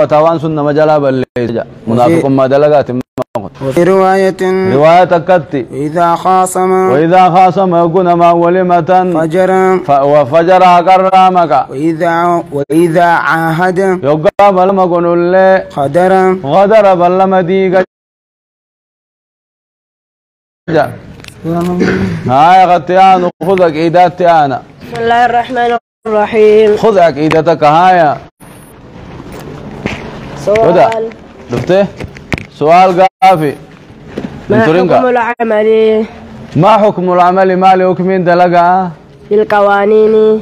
وتوان سنة مجلا بلّيجا منافق ما دلقات وفي رواية كتي وإذا خاصم يكون ما ولمة وفجر كرامك وإذا عاهد يقام لما قنول غدر بلما ديك هاي غتيان خذك إيدات أنا بسم الله الرحمن الرحيم خذك إيدتك هاي سؤال شفته سؤال قافي ما حكم العمل ما حكم العمل ما لحكم دلقا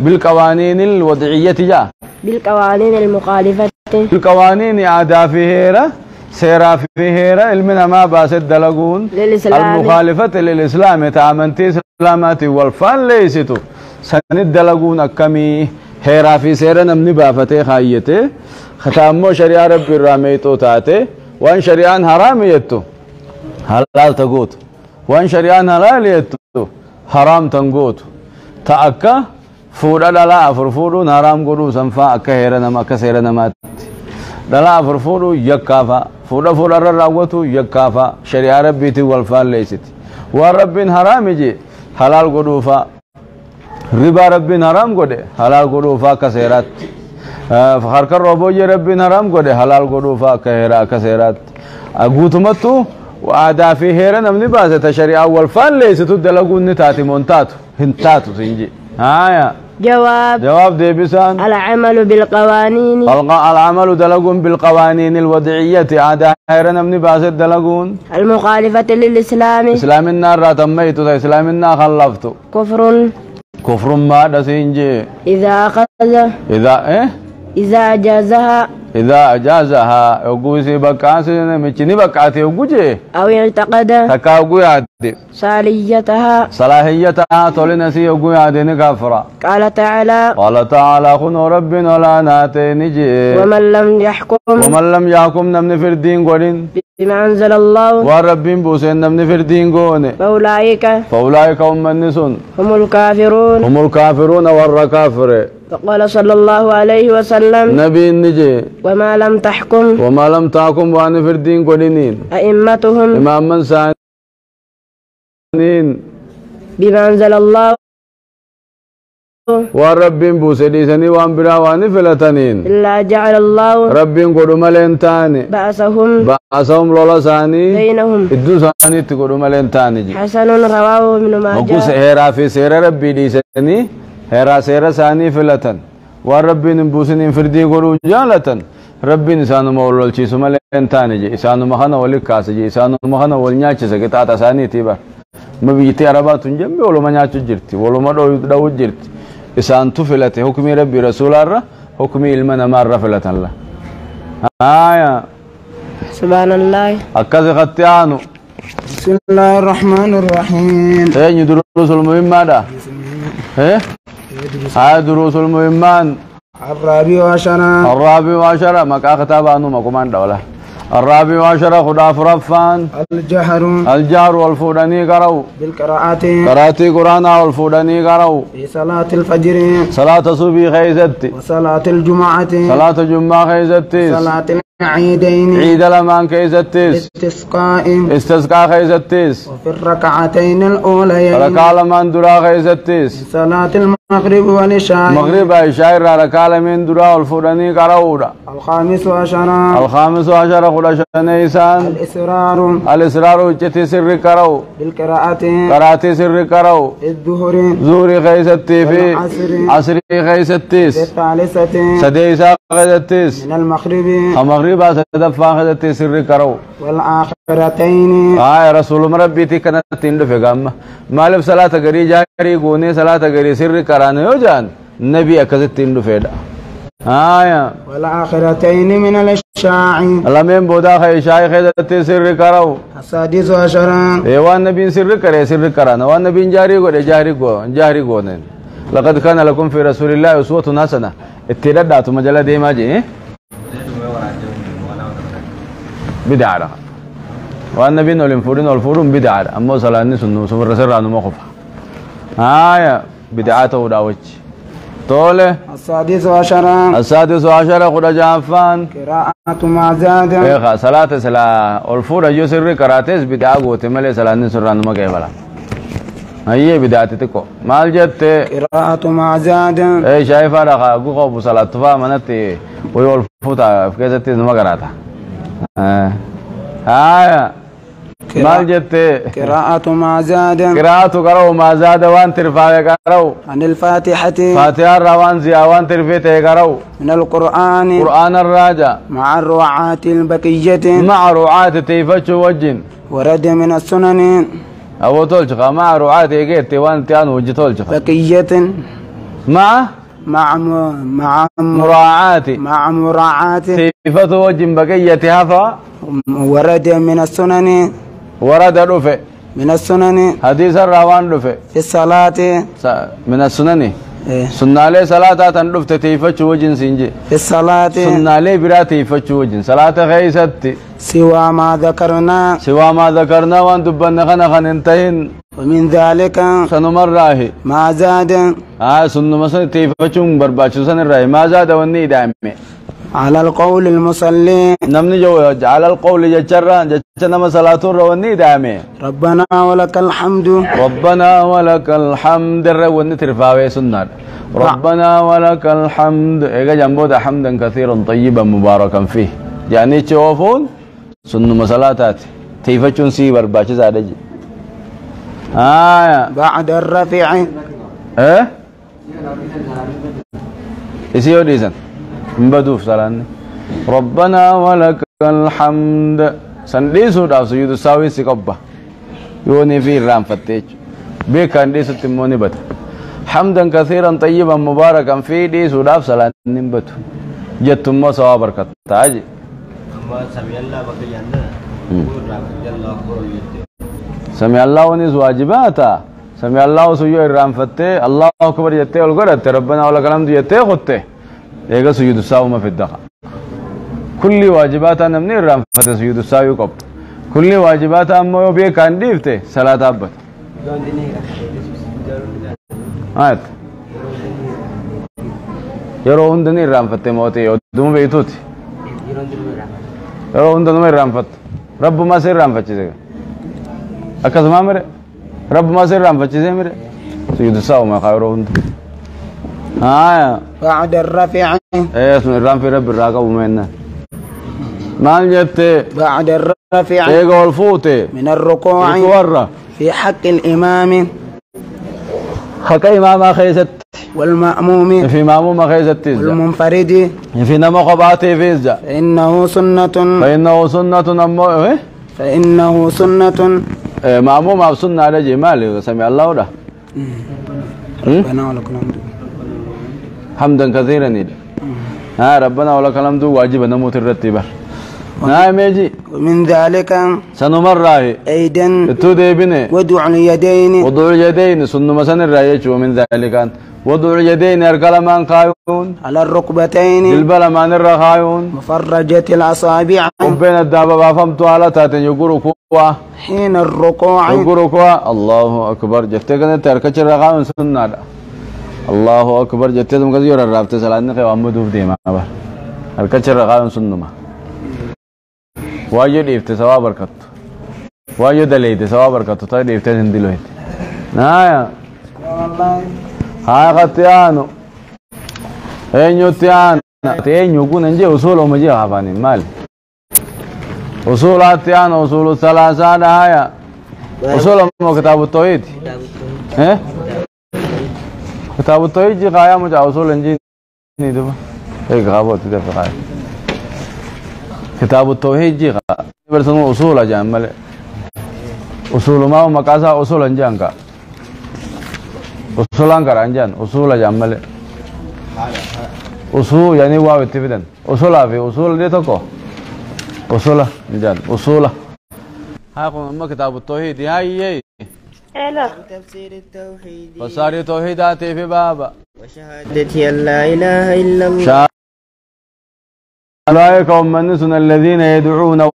بالقوانين الوضعية جاء بالقوانين المخالفة بالقوانين عادة في هيرة سيرا في هيرة المنا ما باسد دلقون المخالفة للإسلام تعمنتي سلاماتي والفان ليستو سند دلقون أكمي هيرا في سيرة نمني بافتي خايته ختامو شريعة رب الراميتو تاتي وان شريعان حرام يتو حلال تقوت وان شريعان حلال يتو حرام تنقوت تأكا فودا دلا فرفودون حرام قدو سنفا أكا هيرنما أكا سيرنما دلا فرفودو يكافا فودا رراوتو يكافا شريعة ربيتي والفال ليست وربين حرام يجي حلال قدو فا ربا ربين حرام قدو حلال قدو فا كسيرات فخرك الربوي ربي نرام قده حلال قدو فاكهرا كسيرات أقوتمتو وعدا في هيرا نمني باسة شريعة والفان ليس تدلقون نتاتي مونتاتو هنتاتو سنجي هايا جواب دي بسان العمل بالقوانين العمل دلقون بالقوانين الوضعية عدا هيرا نمني باسة دلقون المخالفة للإسلام إسلام النار راتميتو إسلام النار خلفتو كفر ما دسينجي إذا أجازها يقوسي بقاسي مچني بقاتي يقوجي أو يعتقد تكاوغو يادي صلاحيتها تولنسي يقو يادي نكافرة قال تعالى خنو ربنا لا ناتي نجي ومن لم يحكم نمني فردين قولين بما أنزل الله وربين بوسين نمني فردين قوني فأولئك هم النسون هم الكافرون والركافر فقال صلى الله عليه وسلم نبي النجي وما لم تحكم وأن فردين قولين أئمتهم إمام من سانين بما أنزل الله وربين بوسدي سني وان برا وان فلتنين إلا جعل الله ربين قدو ملنتاني بأسهم لولا ساني بينهم إدو ساني تقدو ملنتاني حسن رواه ابن ماجه مقوس هيرا في سيرة ربي دي سني هيرا سيرة ساني فلتن وربين بوسنين فردي قدو جالتن ربين إسانو مولول چيسو ملنتاني جي إسانو مخانا ولكاس جي إسانو مخانا ولنياچي سكتا ساني تيبا مبيتي عربا تنجم ولو منياچو جرتي ولو مدو جرتي إسان تفلت حكم ربي رسول الله حكم علمنا مارة فلت الله سبحان الله أكذا ختيانو بسم الله الرحمن الرحيم دروس المهمة ده دروس المهمان الرابع عشر مكا ختابانو مكمان دوله الرابع عشر خداف رفان الجهر والفوداني قرأوا بالقراءات قراتي قرآن والفوداني قرأوا في صلاة الفجر صلاة صبي خيزتي وصلاة الجمعة صلاة الجمعة خيزتي صلاة العيدين عيد الأمان خيزتيس استسقاء خيزتيس وفي الركعتين الأوليين ركع الأمان درا خيزتيس صلاة المغرب والعشاء مغرب عشاء ركع الأمان درا والفوداني قرأوا الخامس عشر نيسان الإسرار وجتي سر كرو قراءة سر كرو الظهر خيستي في عصر خيستيس سديسا خيستيس من المغرب سدفا خيستي سر كرو والآخرتين رسول مربيتي كانت تندو في غام مالف صلاة غري جاري غوني صلاة غري سر كرانو يوجان نبي أكزت تندو فيدا والآخرتين من العشاء لمن بودا خيشاي خيدتي سر كراو السادس عشر وان نبي سر كره سر كرانا وان نبي جاري غو لقد كان لكم في رسول الله أسوة حسنة اتدادات مجلة ديما جي بدعة وان نبي نولم فورن بدعة أما صلاة سنو سمر سر عنو مخفى بدعاته وداوج طوله السادس عشر السادس عشر قد جافان قراءة ما زاد إيه صلاة الفور جو سر كراتس بدأ قوت ملء صلاة نسران ما كيفلا هي بدأت تكو مال جت قراءة ما زاد إيه شايف هذا قو صلاة تفا منتي ويقول فوتا في كذا تيز ما كراتا مال جت قراءة ما زاد قراءة كرو ما زاد وان ترفع كرو عن الفاتحة فاتحة روان زيا وان ترفيته كرو من القرآن قرآن الراجع مع الرعاة البقية مع رعاة تيفتش وجن ورد من السنن أو تولش مع رعاة يجيت وان تيان وجه تولش بقية مع مراعاة مع مراعاة تيفت وجن بقية هفا ورد من السنن ورد رفع من السنن حديث الروان رفع في الصلاة من السنن إيه. سنة لي صلاة تنرفت تيفتش وجن سنجي في الصلاة سنة لي برا تيفتش وجن صلاة غيست سوى ما ذكرنا سوى ما ذكرنا وان دبنا خنا انتهين ومن ذلك سنمر راهي ما زاد سنة مثلا تيفتشون برباشو سن الراهي ما زاد وني دائمه على القول المصلي نمني جو على القول جچرا جچنا صلاة الرواني دائمه ربنا ولك الحمد ربنا ولك الحمد الرواني ترفاوي سنة ربنا ولك الحمد ايجا جنبو ده حمدا كثيرا طيبا مباركا فيه يعني تشوفون سنة مسلاتات تيفتشون سي برباشو زادجي بعد الرفع ايه اسيو ديزن بدوف سلام ربنا ولك الحمد سنديسو داو سيدو ساوي سيكبا يوني في رام فتيج بيكان ديسو تموني بت حمدا كثيرا طيبا مباركا في ديسو داو سلام نبت جتم ما سوا بركت تاجي سمع الله ونس واجباتا سمع الله سيو رام فتي الله اكبر جتي والغرت ربنا ولك الحمد جتي خدته ايغا سجود السهو ما في الدقة كل واجباتها نمني رانفت سجود السهو يقب كل واجباتها امو بيه كان ديفته صلاة ابت آيات يرو هندني رانفت موتي يودوم بيتوتي يرو هندني رانفت رب ما سير رانفت چيزه اكاز ما مره رب ما سير رانفت چيزه مره سجود السهو ما خيرو هند بعد الرفع ايه اسم الرافع رب الراقب ومنا ما جت بعد الرفع ايه قول فوتي من الركوع في حق الإمام حق إمام خيزت والمأموم في مأموم خيزت والمنفرد في نما قباتي فيزا فإنه سنة إيه؟ فإنه سنة مأموم أو سنة على جمال سمع الله ده ربنا ولك الحمد حمدا كثيرا نيدا ربنا ولك الحمد واجب نموت الرتيبة ميجي ومن ذلك سنمر راهي أيضا تودي بني وضع اليدين سن مسن الرايج ومن ذلك وضع اليدين اركل من قايون على الركبتين البلا من الرخايون مفرجة الأصابع وبين الدابة فهمت على تاتن يقولوا كوا حين الركوع يقولوا كوا الله أكبر جفتك أنت تركش الرخايون سنة الله أكبر جتة مكذيور الرابطة سلامنا كي وامو دوف ديما أبر الكتشر رقايم سنما واجد إفت سوا بركت واجد دليت سوا بركت تاي إفت هندلوه نايا هاي قتيانو أينو تيان تينو كون نجي أصوله مجي هافاني مال أصول تيان أصول ثلاثة هايا أصول مو كتاب التوحيد إيه كتاب التوحيد جي قايا مجا أصول انجي نيدو ايه غابو تدفع قايا كتاب التوحيد جي قايا برسنو أصول جان ملي أصول ما مكاسا أصول انجان کا أصول انكر انجان أصول جان ملي أصول يعني واو اتفدن أصول في أصول دي تكو أصول انجان أصول هاي قوم كتاب التوحيد هاي ألا تفسير التوحيد فصار توحيداتي في بابا وشهادة أن لا إله إلا الله أولئك هم الذين يدعون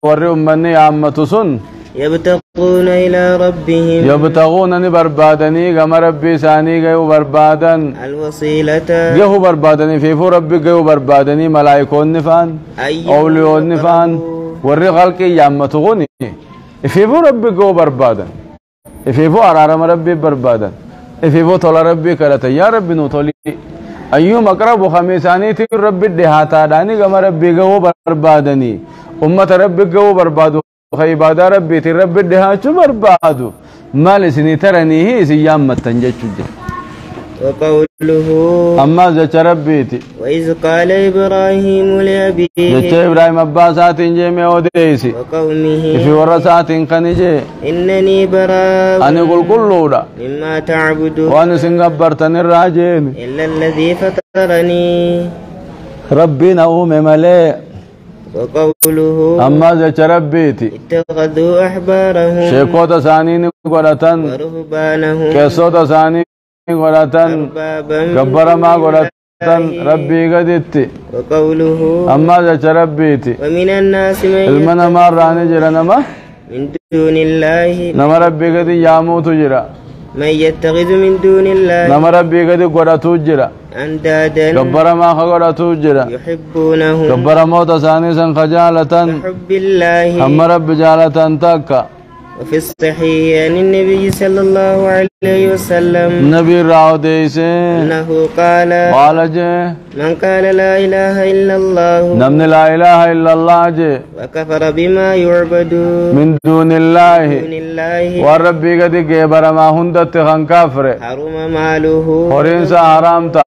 ورهم من عامة سن يبتغون إلى ربهم يبتغون بربادني كما ربي ساني جو بربادن الوسيلة جو بربادني في فو ربي جو بربادني ملائكون نفان أوليون نفان ورّي خلقي يامتغوني في فو ربي جو بربادن في فو أرارم ربي بربادن في فو طول ربي كرتا يا ربي نطولي أيوم أقرب خميساني تي ربي دهاتا داني كما ربي جو بربادني أمة ربي جو بربادو خيبادا ربي تي ربي دهاتو بربادو مال سني ترني هي سيام متنجچو وقوله أما زچ ربيتي وإذ قال إبراهيم لأبيه زچ إبراهيم أباسات إنجي مي وديسي وقومه في ورسات إنقنجي إنني براء أنا قل كلودا مما تعبدون وأنا سنغبرتني الراجين إلا الذي فطرني ربي نوم ملي وقوله أما زچ ربيتي اتخذوا أحبارهم شيكوتا سانين قراتن ورهبانهم كيسوتا سانين قراتن أربابا جبر ما قراتن ربي قدتي وقوله أما زچ ربيتي ومن الناس من المنا ماراني جرا نما من دون الله نما ربي قد ياموت جرا من يتخذ من دون الله نما ربي قد قراتو جرا أندادا جبر ما قراتو جرا يحبونهم جبر موت ثاني سن خجالة كحب الله أما رب جالة تكا وفي الصحيح عن النبي صلى الله عليه وسلم نبي راو ديسي أنه قال جي من قال لا إله إلا الله نمن لا إله إلا الله جي وكفر بما يعبد من دون الله دون الله وربي قد كبر ما هندت خن كافر حرم ماله ورنسا حرام تا